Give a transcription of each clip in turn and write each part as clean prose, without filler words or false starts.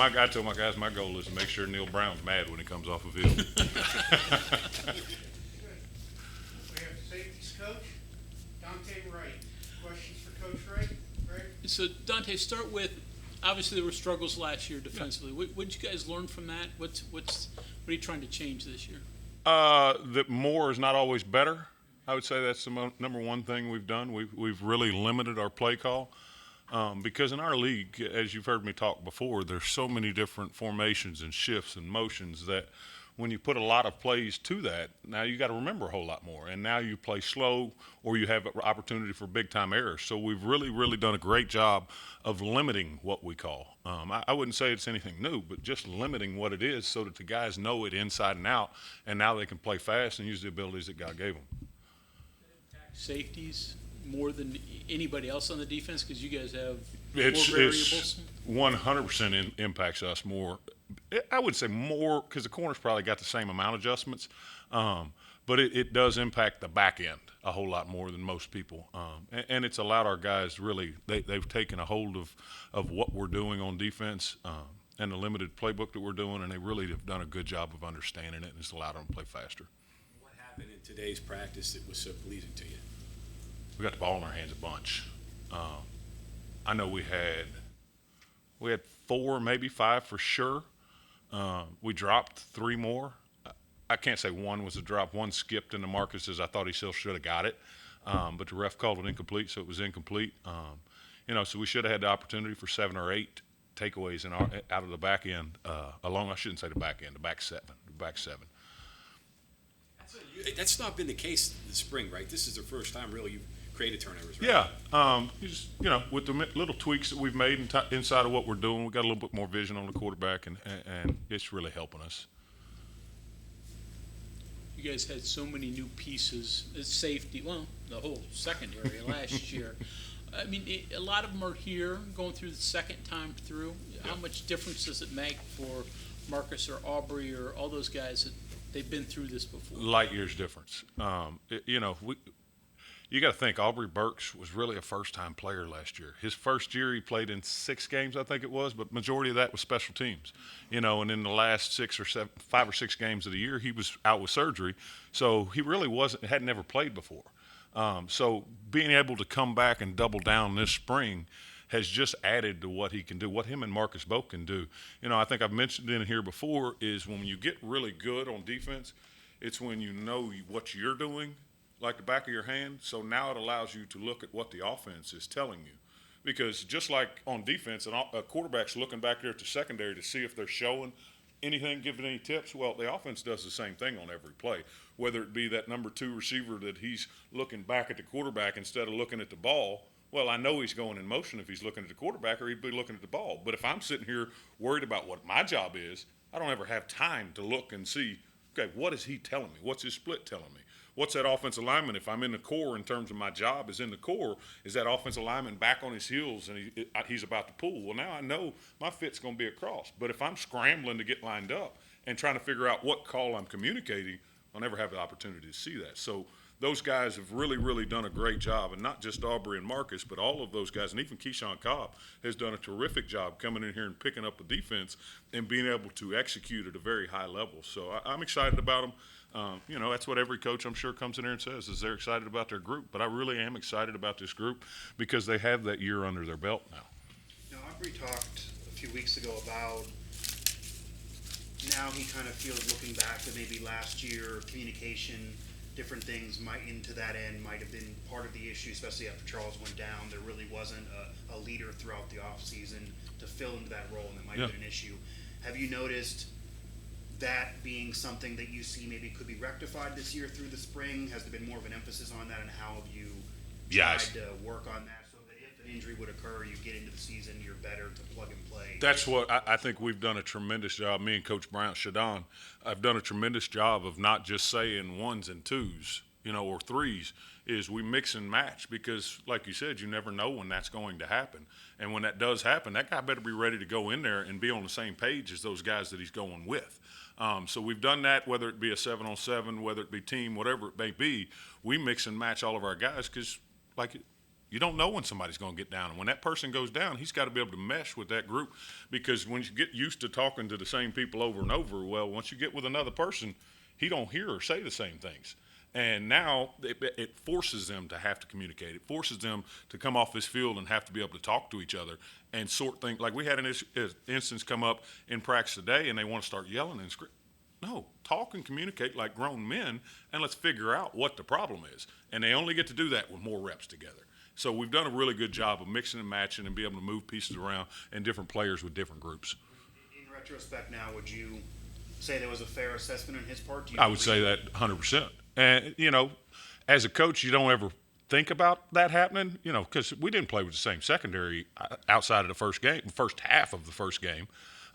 I tell my guys my goal is to make sure Neil Brown's mad when he comes off the field. We have safeties coach, Dontae Wright. Questions for Coach Wright? Greg? So, Dontae, start with, obviously there were struggles last year defensively. What did you guys learn from that? What are you trying to change this year? That more is not always better. I would say that's the number one thing we've done. We've really limited our play call because in our league, as you've heard me talk before, there's so many different formations and shifts and motions that when you put a lot of plays to that, now you got to remember a whole lot more. And now you play slow or you have an opportunity for big-time errors. So we've really done a great job of limiting what we call. I wouldn't say it's anything new, but just limiting what it is so that the guys know it inside and out, and now they can play fast and use the abilities that God gave them. Safeties more than anybody else on the defense because you guys have It's more variables? 100% impacts us more. I would say more because the corners probably got the same amount of adjustments, but it does impact the back end a whole lot more than most people. And it's allowed our guys really they've taken a hold of what we're doing on defense and the limited playbook that we're doing, and they really have done a good job of understanding it, and it's allowed them to play faster. What happened in today's practice that was so pleasing to you? We got the ball in our hands a bunch. I know we had 4, maybe 5 for sure. We dropped 3 more. I can't say one was a drop. One skipped into Marcus's. I thought he still should have got it, but the ref called it incomplete, so it was incomplete. So we should have had the opportunity for 7 or 8 takeaways out of the back end. I shouldn't say the back end, the back seven. That's not been the case this spring, right? This is the first time really you've created turnovers, right? Yeah, with the little tweaks that we've made inside of what we're doing, we got a little bit more vision on the quarterback, and it's really helping us. You guys had so many new pieces. Safety, well, the whole secondary last year. I mean, a lot of them are here going through the second time through. How much difference does it make for Marcus or Aubrey or all those guys that they've been through this before? Light years difference. You got to think Aubrey Burks was really a first-time player last year. His first year he played in 6 games, I think it was, but majority of that was special teams. And in the last 5 or 6 games of the year, he was out with surgery, so he really had never played before. So being able to come back and double down this spring has just added to what he can do, what him and Marcus both can do. I think I've mentioned in here before is when you get really good on defense, it's when you know what you're doing like the back of your hand. So now it allows you to look at what the offense is telling you. Because just like on defense, a quarterback's looking back there at the secondary to see if they're showing anything, giving any tips. Well, the offense does the same thing on every play, whether it be that number 2 receiver that he's looking back at the quarterback instead of looking at the ball. Well, I know he's going in motion if he's looking at the quarterback or he'd be looking at the ball. But if I'm sitting here worried about what my job is, I don't ever have time to look and see, okay, what is he telling me? What's his split telling me? What's that offensive lineman? If I'm in the core in terms of my job is in the core, is that offensive lineman back on his heels and he's about to pull? Well, now I know my fit's going to be across. But if I'm scrambling to get lined up and trying to figure out what call I'm communicating, I'll never have the opportunity to see that. So those guys have really done a great job, and not just Aubrey and Marcus, but all of those guys, and even Keyshawn Cobb has done a terrific job coming in here and picking up the defense and being able to execute at a very high level. So I'm excited about them. That's what every coach, I'm sure, comes in here and says is they're excited about their group. But I really am excited about this group because they have that year under their belt now. Now, Aubrey talked a few weeks ago about now he kind of feels looking back to maybe last year, communication, different things into that end might have been part of the issue, especially after Charles went down. There really wasn't a leader throughout the offseason to fill into that role, and that might have been an issue. Have you noticed that being something that you see maybe could be rectified this year through the spring? Has there been more of an emphasis on that, and how have you tried to work on that so that if an injury would occur, you get into the season, you're better to plug and play? That's what I think we've done a tremendous job. Me and Coach Brown, Shadon, I've done a tremendous job of not just saying 1s and 2s, or 3s, is we mix and match because, like you said, you never know when that's going to happen. And when that does happen, that guy better be ready to go in there and be on the same page as those guys that he's going with. So we've done that, whether it be a 7-on-7, whether it be team, whatever it may be. We mix and match all of our guys because, like You don't know when somebody's going to get down. And when that person goes down, he's got to be able to mesh with that group, because when you get used to talking to the same people over and over, well, once you get with another person, he don't hear or say the same things. And now it forces them to have to communicate. It forces them to come off this field and have to be able to talk to each other and sort things. Like we had an instance come up in practice today, and they want to start yelling and screaming. No, talk and communicate like grown men, and let's figure out what the problem is. And they only get to do that with more reps together. So we've done a really good job of mixing and matching and be able to move pieces around and different players with different groups. In retrospect now, would you say there was a fair assessment on his part? Do you I would say that 100%. And, as a coach, you don't ever think about that happening, because we didn't play with the same secondary outside of the first half of the first game,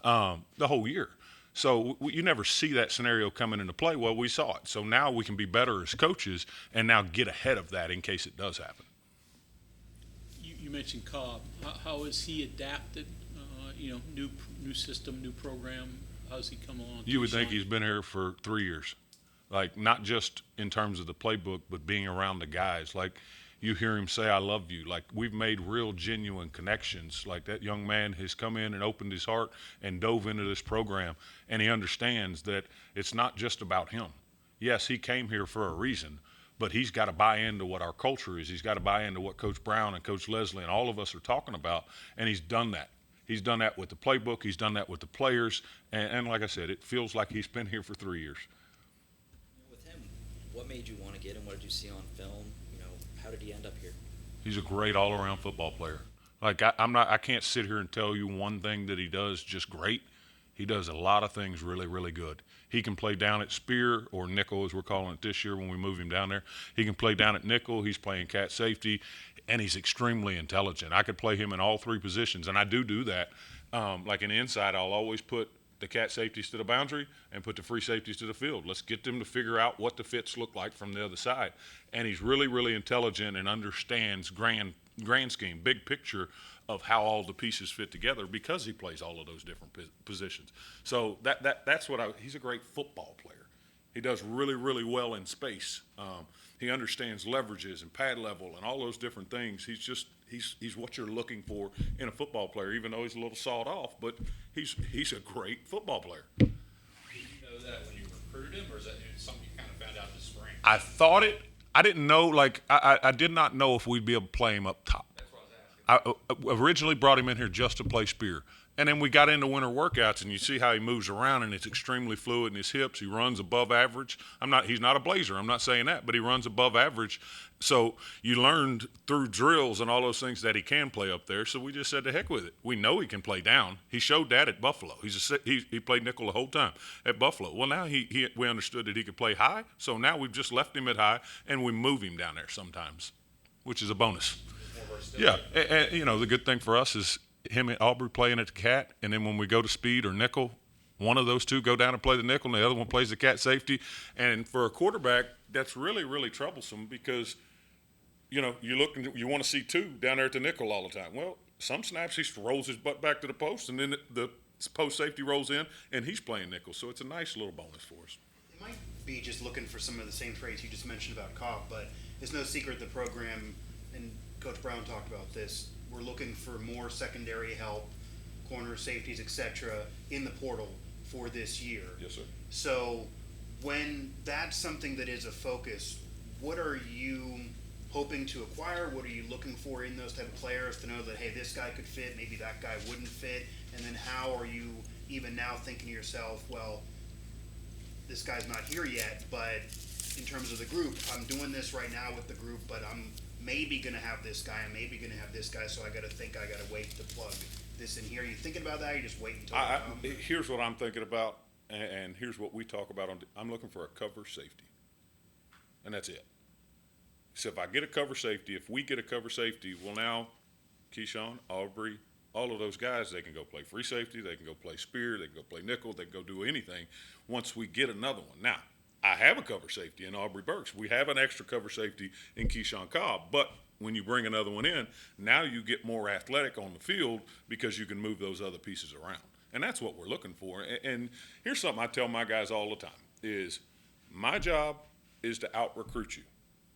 the whole year. So you never see that scenario coming into play. Well, we saw it. So now we can be better as coaches and now get ahead of that in case it does happen. You mentioned Cobb. How has he adapted? New system, new program. How's he come along? You would think he's been here for 3 years. Like, not just in terms of the playbook, but being around the guys. Like, you hear him say, I love you. Like, we've made real, genuine connections. Like, that young man has come in and opened his heart and dove into this program, and he understands that it's not just about him. Yes, he came here for a reason, but he's got to buy into what our culture is. He's got to buy into what Coach Brown and Coach Leslie and all of us are talking about, and he's done that. He's done that with the playbook. He's done that with the players. And like I said, it feels like he's been here for 3 years. With him, what made you want to get him? What did you see on film? How did he end up here? He's a great all-around football player. Like, I can't sit here and tell you one thing that he does just great. He does a lot of things really, really good. He can play down at spear or nickel, as we're calling it this year when we move him down there. He can play down at nickel. He's playing cat safety, and he's extremely intelligent. I could play him in all three positions, and I do that. Like an inside, I'll always put the cat safeties to the boundary and put the free safeties to the field. Let's get them to figure out what the fits look like from the other side. And he's really, really intelligent and understands grand scheme, big picture of how all the pieces fit together because he plays all of those different positions. So that's what he's a great football player. He does really, really well in space. He understands leverages and pad level and all those different things. He's what you're looking for in a football player, even though he's a little sawed off, but he's a great football player. Did you know that when you recruited him, or is that something you kind of found out this spring? I thought it. I didn't know, I did not know if we'd be able to play him up top. That's what I was asking. I originally brought him in here just to play spear. And then we got into winter workouts, and you see how he moves around, and it's extremely fluid in his hips. He runs above average. He's not a blazer. I'm not saying that, but he runs above average. So you learned through drills and all those things that he can play up there. So we just said, to heck with it. We know he can play down. He showed that at Buffalo. He played nickel the whole time at Buffalo. Well, now we understood that he could play high. So now we've just left him at high, and we move him down there sometimes, which is a bonus. Yeah, and the good thing for us is him and Aubrey playing at the cat, and then when we go to speed or nickel, one of those two go down and play the nickel, and the other one plays the cat safety. And for a quarterback, that's really, really troublesome because, you look and you want to see two down there at the nickel all the time. Well, some snaps he rolls his butt back to the post, and then the post safety rolls in, and he's playing nickel. So it's a nice little bonus for us. It might be just looking for some of the same traits you just mentioned about Cobb, but it's no secret the program, and Coach Brown talked about this, we're looking for more secondary help, corner safeties, etc., in the portal for this year. Yes, sir. So when that's something that is a focus, what are you hoping to acquire? What are you looking for in those type of players to know that, hey, this guy could fit, maybe that guy wouldn't fit? And then how are you even now thinking to yourself, well, this guy's not here yet, but in terms of the group, I'm doing this right now with the group, but I'm maybe going to have this guy, I'm maybe going to have this guy, so I got to wait to plug this in here. Are you thinking about that? Or you just wait until Here's what I'm thinking about, and here's what we talk about. I'm looking for a cover safety, and that's it. So if I get a cover safety, if we get a cover safety, well, now Keyshawn, Aubrey, all of those guys, they can go play free safety, they can go play spear, they can go play nickel, they can go do anything once we get another one. Now, I have a cover safety in Aubrey Burks. We have an extra cover safety in Keyshawn Cobb. But when you bring another one in, now you get more athletic on the field because you can move those other pieces around. And that's what we're looking for. And here's something I tell my guys all the time is my job is to out-recruit you.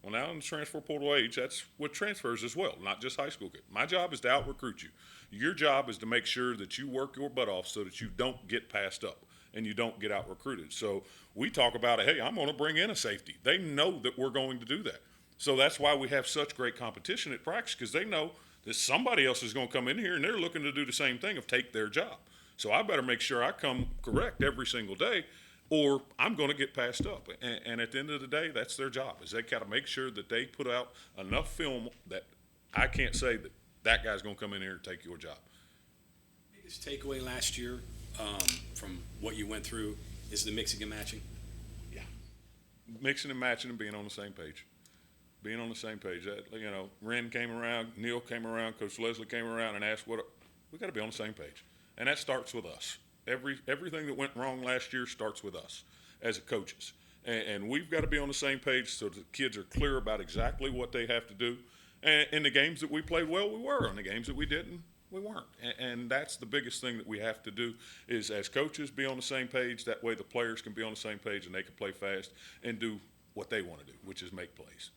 Well, now in the transfer portal age, that's what transfers as well, not just high school kids. My job is to out recruit you. Your job is to make sure that you work your butt off so that you don't get passed up and you don't get out recruited. So we talk about, hey, I'm going to bring in a safety. They know that we're going to do that. So that's why we have such great competition at practice, because they know that somebody else is going to come in here and they're looking to do the same thing of take their job. So I better make sure I come correct every single day, or I'm going to get passed up. And at the end of the day, that's their job, is they got to make sure that they put out enough film that I can't say that that guy's going to come in here and take your job. Biggest takeaway last year from what you went through is the mixing and matching. Yeah. Mixing and matching and being on the same page. Being on the same page. Ren came around, Neil came around, Coach Leslie came around and asked we got to be on the same page. And that starts with us. Everything that went wrong last year starts with us as coaches. And we've got to be on the same page so the kids are clear about exactly what they have to do. And in the games that we played well, we were. In the games that we didn't, we weren't. And that's the biggest thing that we have to do is, as coaches, be on the same page. That way the players can be on the same page and they can play fast and do what they want to do, which is make plays.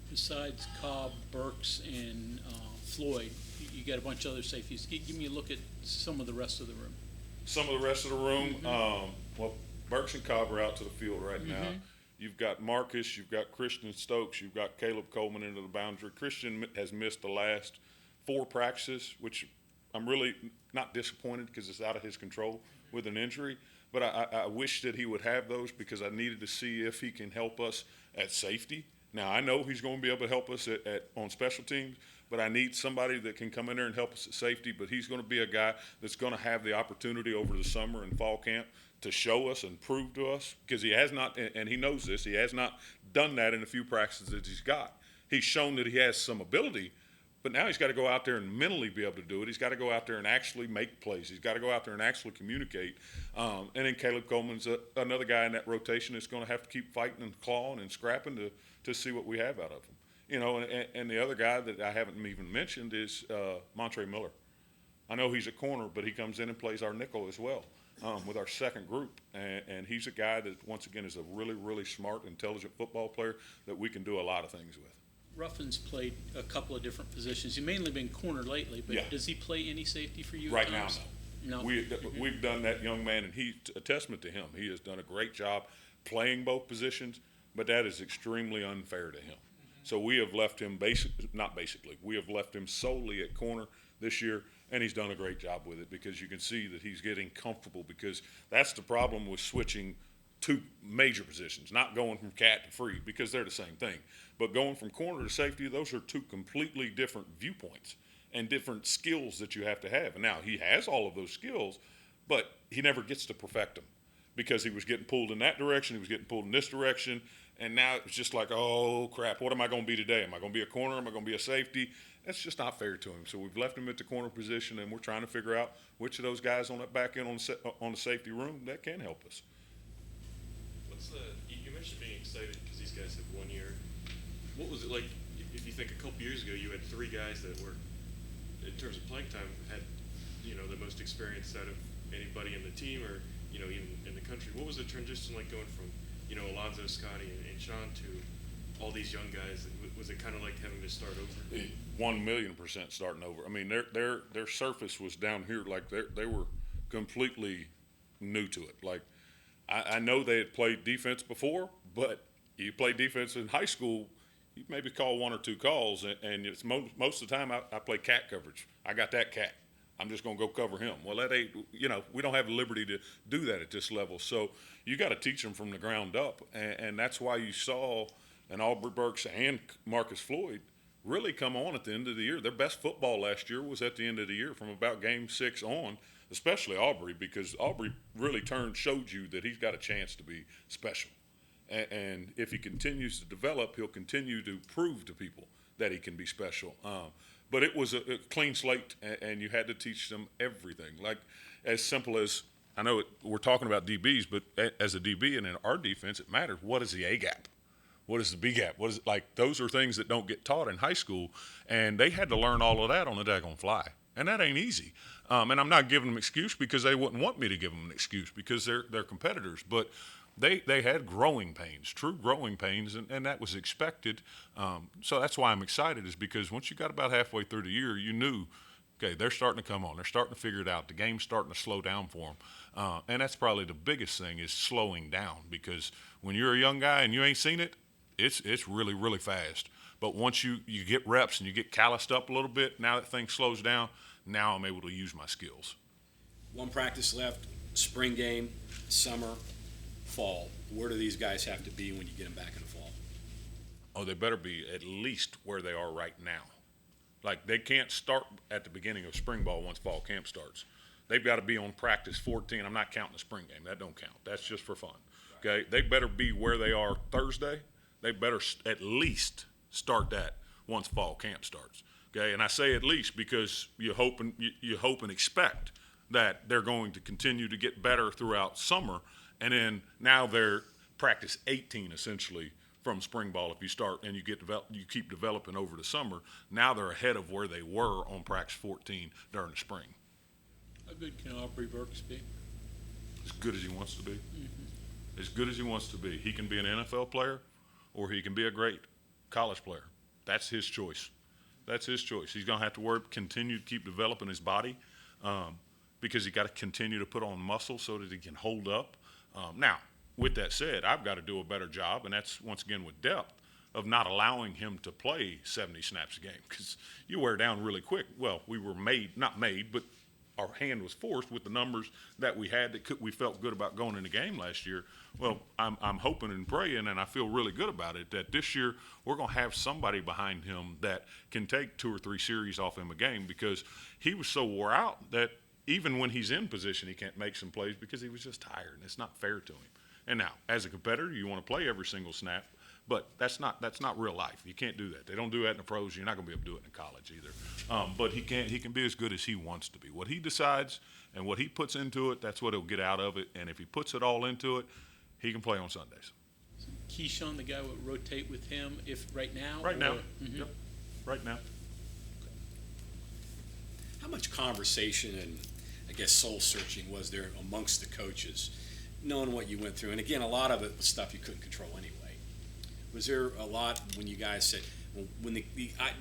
Besides Cobb, Burks, and Floyd, you got a bunch of other safeties. Give me a look at some of the rest of the room. Some of the rest of the room, well, Burks and Cobb are out to the field right now. You've got Marcus, you've got Christian Stokes, you've got Caleb Coleman into the boundary. Christian has missed the last 4 practices, which I'm really not disappointed because it's out of his control with an injury. But I wish that he would have those because I needed to see if he can help us at safety. Now, I know he's going to be able to help us on special teams, but I need somebody that can come in there and help us at safety. But he's going to be a guy that's going to have the opportunity over the summer and fall camp to show us and prove to us, because he has not, and he knows this, he has not done that in a few practices that he's got. He's shown that he has some ability, but now he's got to go out there and mentally be able to do it. He's got to go out there and actually make plays. He's got to go out there and actually communicate. And then Caleb Coleman's another guy in that rotation that's going to have to keep fighting and clawing and scrapping to see what we have out of him. And the other guy that I haven't even mentioned is Montre Miller. I know he's a corner, but he comes in and plays our nickel as well with our second group. And he's a guy that, once again, is a really, really smart, intelligent football player that we can do a lot of things with. Ruffins played a couple of different positions. He's mainly been corner lately, but does he play any safety for you? Right now, no. We've done that young man, and he's a testament to him. He has done a great job playing both positions, but that is extremely unfair to him. So we have left him we have left him solely at corner this year, and he's done a great job with it because you can see that he's getting comfortable, because that's the problem with switching 2 major positions, not going from cat to free, because they're the same thing. But going from corner to safety, those are 2 completely different viewpoints and different skills that you have to have. And now he has all of those skills, but he never gets to perfect them because he was getting pulled in that direction, he was getting pulled in this direction, and now it's just like, oh, crap, what am I going to be today? Am I going to be a corner? Am I going to be a safety? That's just not fair to him. So we've left him at the corner position, and we're trying to figure out which of those guys on that back end on the safety room that can help us. You mentioned being excited because these guys have 1 year. What was it like if you think a couple years ago you had 3 guys that were, in terms of playing time, had the most experience out of anybody in the team or even in the country? What was the transition like going from Alonzo, Scotty, and Sean to all these young guys? Was it kind of like having to start over? 1,000,000% starting over. I mean, their surface was down here, like they were completely new to it. Like, I know they had played defense before, but you play defense in high school, you maybe call 1 or 2 calls, and it's most of the time I play cat coverage. I got that cat. I'm just going to go cover him. Well, that ain't, we don't have the liberty to do that at this level. So you got to teach them from the ground up, and that's why you saw an Aubrey Burks and Marcus Floyd really come on at the end of the year. Their best football last year was at the end of the year from about game 6 on, especially Aubrey, because Aubrey really showed you that he's got a chance to be special. And if he continues to develop, he'll continue to prove to people that he can be special. But it was a clean slate, and you had to teach them everything. Like, as simple as, I know we're talking about DBs, but as a DB and in our defense, it matters. What is the A gap? What is the B gap? What is it? Like, those are things that don't get taught in high school, and they had to learn all of that on the daggone fly. And that ain't easy. And I'm not giving them an excuse because they wouldn't want me to give them an excuse because they're competitors. But they had growing pains, true growing pains, and that was expected. So that's why I'm excited, is because once you got about halfway through the year, you knew, okay, they're starting to come on. They're starting to figure it out. The game's starting to slow down for them. And that's probably the biggest thing, is slowing down, because when you're a young guy and you ain't seen it, it's really, really fast. But once you get reps and you get calloused up a little bit, now that thing slows down, now I'm able to use my skills. One practice left, spring game, summer, fall. Where do these guys have to be when you get them back in the fall? Oh, they better be at least where they are right now. Like, they can't start at the beginning of spring ball once fall camp starts. They've got to be on practice 14. I'm not counting the spring game. That don't count. That's just for fun. Okay? They better be where they are Thursday. They better at least start that once fall camp starts. Okay? And I say at least because you hope and expect that they're going to continue to get better throughout summer, and then now they're practice 18 essentially from spring ball. If you start and you keep developing over the summer, now they're ahead of where they were on practice 14 during the spring. How good can Aubrey Burks be? As good as he wants to be. Mm-hmm. As good as he wants to be. He can be an NFL player, or he can be a great college player. That's his choice. That's his choice. He's going to have to continue to keep developing his body, because he got to continue to put on muscle so that he can hold up. Now, with that said, I've got to do a better job, and that's, once again, with depth, of not allowing him to play 70 snaps a game, because you wear down really quick. Well, we were not made, but our hand was forced with the numbers that we had we felt good about going in the game last year. Well, I'm hoping and praying, and I feel really good about it, that this year we're going to have somebody behind him that can take 2 or 3 series off him a game, because he was so wore out that even when he's in position, he can't make some plays because he was just tired, and it's not fair to him. And now, as a competitor, you want to play every single snap, but that's not real life. You can't do that. They don't do that in the pros. You're not going to be able to do it in college either. But he can be as good as he wants to be. What he decides and what he puts into it, that's what he'll get out of it. And if he puts it all into it, he can play on Sundays. Keyshawn, the guy would rotate with him if right now? Right now. Mm-hmm. Yep. Right now. How much conversation and, I guess, soul searching was there amongst the coaches, knowing what you went through? And again, a lot of it was stuff you couldn't control anyway. Was there a lot when you guys said, when the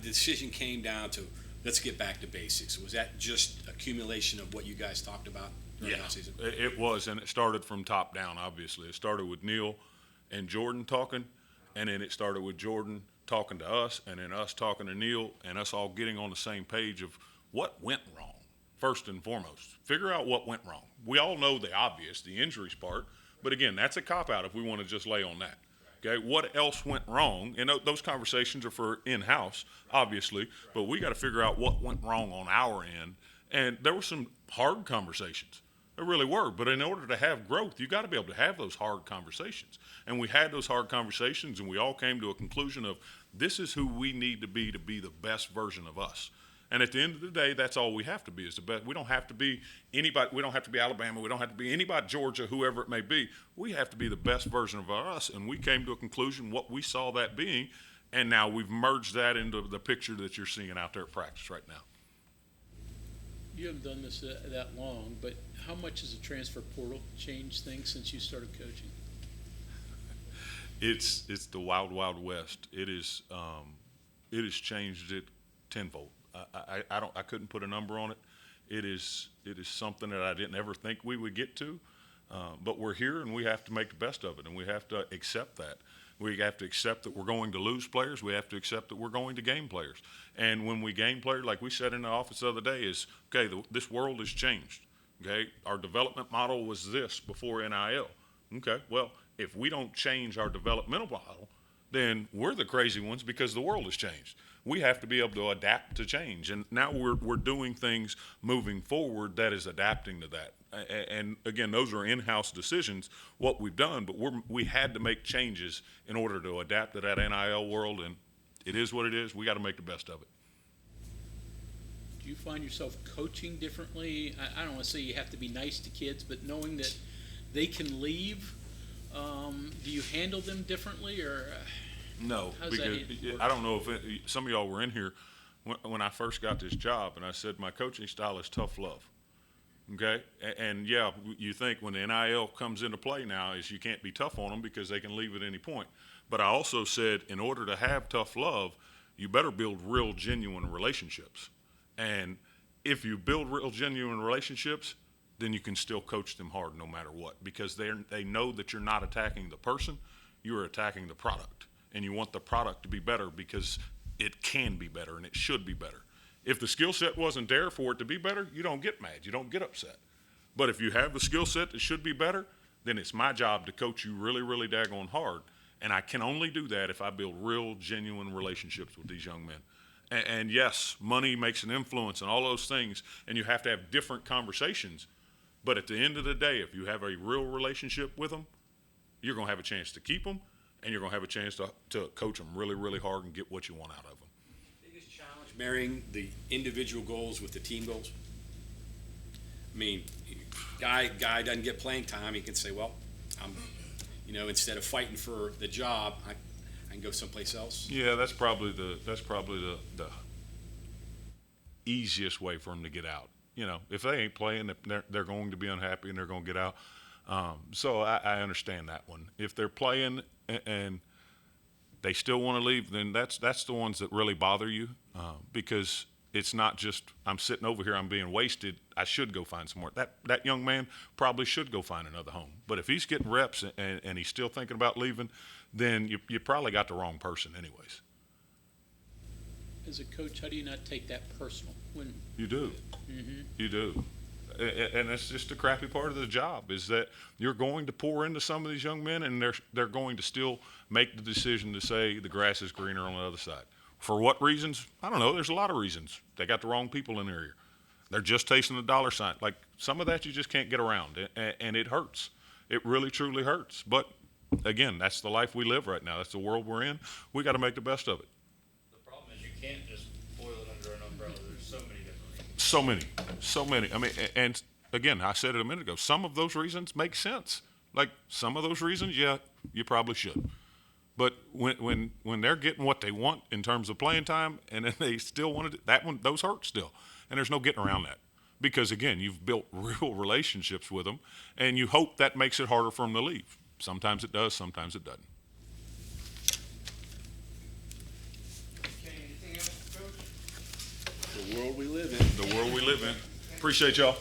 decision came down to, let's get back to basics, was that just accumulation of what you guys talked about during the season? It was, and it started from top down, obviously. It started with Neil and Jordan talking, and then it started with Jordan talking to us, and then us talking to Neil, and us all getting on the same page of what went wrong, first and foremost. Figure out what went wrong. We all know the obvious, the injuries part, but again, that's a cop-out if we want to just lay on that. Okay, what else went wrong? And those conversations are for in-house, obviously, but we got to figure out what went wrong on our end. And there were some hard conversations. There really were. But in order to have growth, you got to be able to have those hard conversations. And we had those hard conversations, and we all came to a conclusion of, this is who we need to be the best version of us. And at the end of the day, that's all we have to be, is the best. We don't have to be anybody. We don't have to be Alabama. We don't have to be anybody, Georgia, whoever it may be. We have to be the best version of us. And we came to a conclusion what we saw that being, and now we've merged that into the picture that you're seeing out there at practice right now. You haven't done this that long, but how much has the transfer portal changed things since you started coaching? It's the wild, wild west. It has changed it tenfold. I couldn't put a number on it. It is something that I didn't ever think we would get to, but we're here, and we have to make the best of it, and we have to accept that. We have to accept that we're going to lose players. We have to accept that we're going to gain players. And when we gain players, like we said in the office the other day, is, okay, this world has changed. Okay, our development model was this before NIL. Okay, well, if we don't change our developmental model, then we're the crazy ones because the world has changed. We have to be able to adapt to change. And now we're doing things moving forward that is adapting to that. And again, those are in-house decisions, what we've done, but we had to make changes in order to adapt to that NIL world, and it is what it is. We got to make the best of it. Do you find yourself coaching differently? I don't want to say you have to be nice to kids, but knowing that they can leave, do you handle them differently, or No, how's that because work? I don't know if some of y'all were in here when I first got this job, and I said my coaching style is tough love. Okay, and yeah, you think when the NIL comes into play now is you can't be tough on them because they can leave at any point. But I also said in order to have tough love, you better build real, genuine relationships. And if you build real, genuine relationships, then you can still coach them hard no matter what, because they know that you're not attacking the person, you are attacking the product, and you want the product to be better because it can be better and it should be better. If the skill set wasn't there for it to be better, you don't get mad, you don't get upset. But if you have the skill set that should be better, then it's my job to coach you really, really daggone hard. And I can only do that if I build real, genuine relationships with these young men. And yes, money makes an influence and all those things, and you have to have different conversations. But at the end of the day, if you have a real relationship with them, you're going to have a chance to keep them, and you're going to have a chance to coach them really, really hard and get what you want out of them. Biggest challenge marrying the individual goals with the team goals? I mean, guy doesn't get playing time. He can say, well, instead of fighting for the job, I can go someplace else. Yeah, that's probably the easiest way for them to get out. If they ain't playing, they're going to be unhappy and they're going to get out. So I understand that one. If they're playing and they still want to leave, then that's the ones that really bother you, because it's not just I'm sitting over here, I'm being wasted. I should go find some work. That young man probably should go find another home. But if he's getting reps and he's still thinking about leaving, then you probably got the wrong person anyways. As a coach, how do you not take that personal? When You do. Mm-hmm. You do. And that's just the crappy part of the job, is that you're going to pour into some of these young men, and they're going to still make the decision to say the grass is greener on the other side. For what reasons? I don't know. There's a lot of reasons. They got the wrong people in their ear. They're just tasting the dollar sign. Like, some of that you just can't get around, and it hurts. It really, truly hurts. But, again, that's the life we live right now. That's the world we're in. We got to make the best of it. The problem is you can't just boil it under an umbrella. There's so many different reasons. So many. I mean, and again, I said it a minute ago, some of those reasons make sense. Like, some of those reasons, yeah, you probably should. But when they're getting what they want in terms of playing time, and then they still want to, those hurt still. And there's no getting around that. Because, again, you've built real relationships with them, and you hope that makes it harder for them to leave. Sometimes it does, sometimes it doesn't. Okay, anything else, Coach? The world we live in. The world we live in. Appreciate y'all.